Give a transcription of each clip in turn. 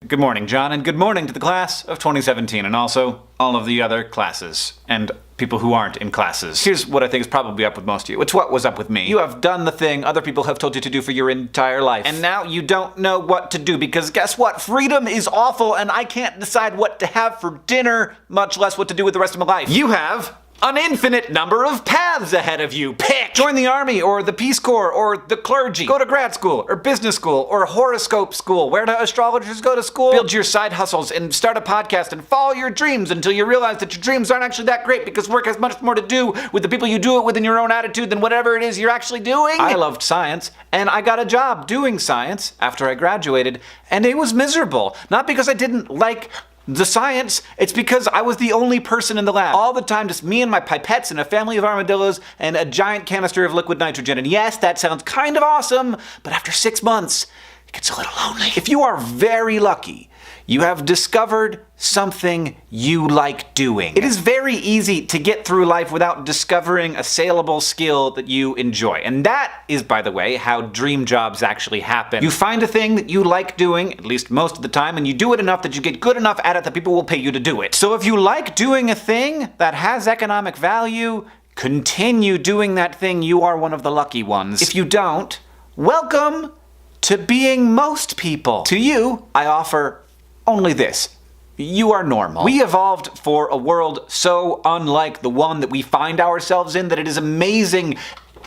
Good morning, John, and good morning to the class of 2017, and also all of the other classes, and people who aren't in classes. Here's what I think is probably up with most of you. It's what was up with me. You have done the thing other people have told you to do for your entire life, and now you don't know what to do, because guess what? Freedom is awful, and I can't decide what to have for dinner, much less what to do with the rest of my life. You have an infinite number of paths ahead of you. Pick! Join the army, or the Peace Corps, or the clergy. Go to grad school, or business school, or horoscope school. Where do astrologers go to school? Build your side hustles, and start a podcast, and follow your dreams until you realize that your dreams aren't actually that great because work has much more to do with the people you do it with and your own attitude than whatever it is you're actually doing. I loved science, and I got a job doing science after I graduated, and it was miserable. Not because I didn't like the science, it's because I was the only person in the lab. All the time, just me and my pipettes and a family of armadillos and a giant canister of liquid nitrogen. And yes, that sounds kind of awesome, but after 6 months, it gets a little lonely. If you are very lucky, you have discovered something you like doing. It is very easy to get through life without discovering a saleable skill that you enjoy. And that is, by the way, how dream jobs actually happen. You find a thing that you like doing, at least most of the time, and you do it enough that you get good enough at it that people will pay you to do it. So if you like doing a thing that has economic value, continue doing that thing. You are one of the lucky ones. If you don't, welcome to being most people. To you, I offer only this. You are normal. We evolved for a world so unlike the one that we find ourselves in that it is amazing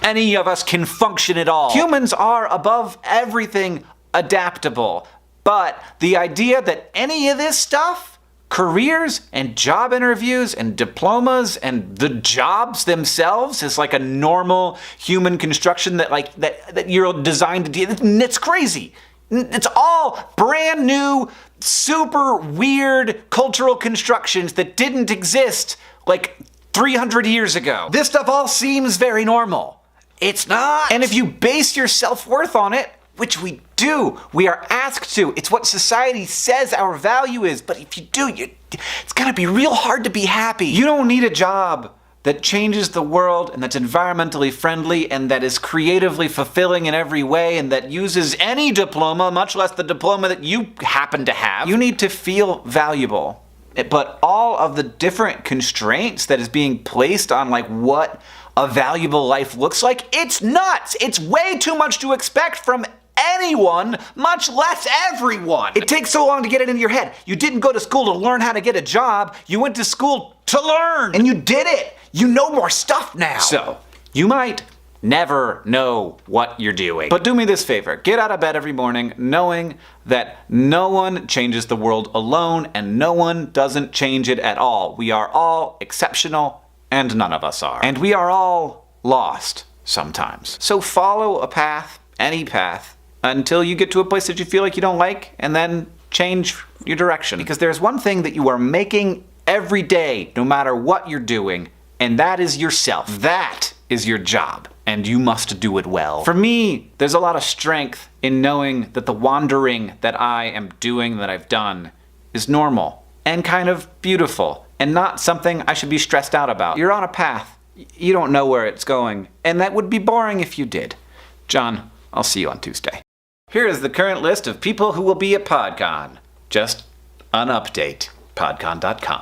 any of us can function at all. Humans are, above everything, adaptable. But the idea that any of this stuff, careers and job interviews and diplomas and the jobs themselves, is like a normal human construction that you're designed to do, it's crazy. It's all brand new, super weird cultural constructions that didn't exist like 300 years ago. This stuff all seems very normal. It's not. And if you base your self-worth on it, which we do, we are asked to, it's what society says our value is, but if you do, it's gonna be real hard to be happy. You don't need a job that changes the world and that's environmentally friendly and that is creatively fulfilling in every way and that uses any diploma, much less the diploma that you happen to have. You need to feel valuable. But all of the different constraints that is being placed on like what a valuable life looks like, it's nuts. It's way too much to expect from anyone, much less everyone. It takes so long to get it into your head. You didn't go to school to learn how to get a job. You went to school to learn, and you did it. You know more stuff now. So, you might never know what you're doing. But do me this favor. Get out of bed every morning knowing that no one changes the world alone, and no one doesn't change it at all. We are all exceptional, and none of us are. And we are all lost sometimes. So follow a path, any path, until you get to a place that you feel like you don't like, and then change your direction. Because there's one thing that you are making every day, no matter what you're doing, and that is yourself. That is your job, and you must do it well. For me, there's a lot of strength in knowing that the wandering that I am doing, that I've done, is normal and kind of beautiful, and not something I should be stressed out about. You're on a path. You don't know where it's going, and that would be boring if you did. John, I'll see you on Tuesday. Here is the current list of people who will be at PodCon. Just an update. PodCon.com.